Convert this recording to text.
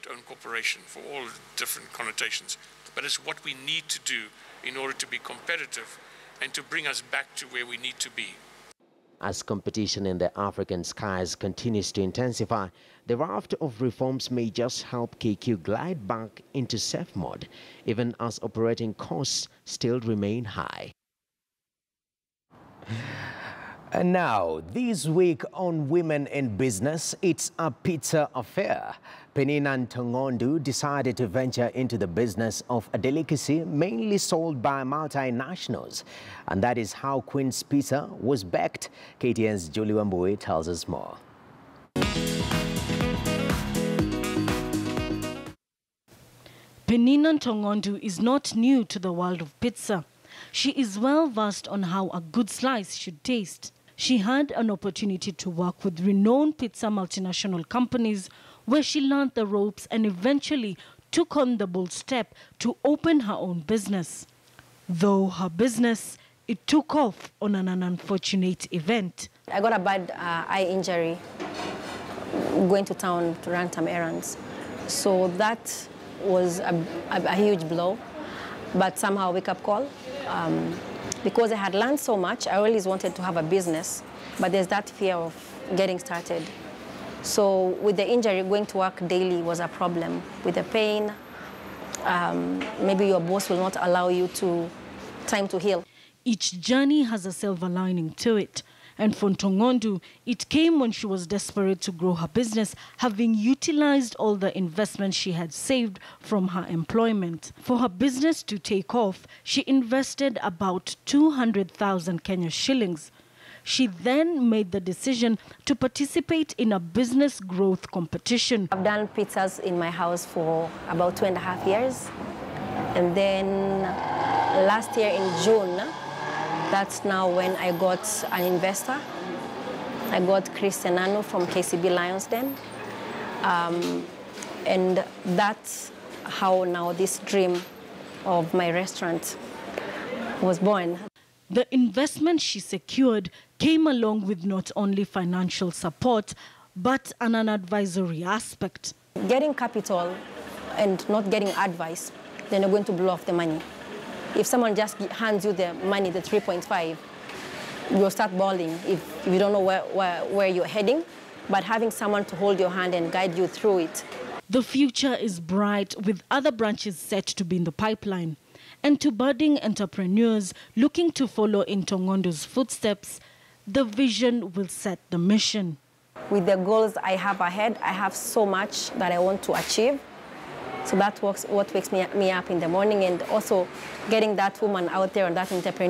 state-owned corporation for all different connotations, but it's what we need to do in order to be competitive and to bring us back to where we need to be. As competition in the African skies continues to intensify, the raft of reforms may just help KQ glide back into safe mode, even as operating costs still remain high. And now, this week on Women in Business, it's a pizza affair. Penina Ntongondu decided to venture into the business of a delicacy mainly sold by multinationals. And that is how Queen's Pizza was backed. KTN's Julie Wambui tells us more. Penina Ntongondu is not new to the world of pizza. She is well versed on how a good slice should taste. She had an opportunity to work with renowned pizza multinational companies where she learned the ropes and eventually took on the bold step to open her own business. Though her business, it took off on an unfortunate event. I got a bad eye injury going to town to run some errands. So that was a huge blow, but somehow a wake-up call. Because I had learned so much, I always wanted to have a business, but there's that fear of getting started. So with the injury, going to work daily was a problem. With the pain, maybe your boss will not allow you time to heal. Each journey has a silver lining to it. And for Ntongondu, it came when she was desperate to grow her business, having utilized all the investment she had saved from her employment. For her business to take off, she invested about 200,000 Kenya shillings. She then made the decision to participate in a business growth competition. I've done pizzas in my house for about 2.5 years. And then last year in June, that's now when I got an investor. I got Christian Anu from KCB Lionsden. And that's how now this dream of my restaurant was born. The investment she secured came along with not only financial support, but an advisory aspect. Getting capital and not getting advice, then you're going to blow off the money. If someone just hands you the money, the 3.5, you'll start bawling if you don't know where you're heading. But having someone to hold your hand and guide you through it. The future is bright, with other branches set to be in the pipeline. And to budding entrepreneurs looking to follow in Ntongondu's footsteps, the vision will set the mission. With the goals I have ahead, I have so much that I want to achieve. So that's what wakes me up in the morning, and also getting that woman out there and that entrepreneur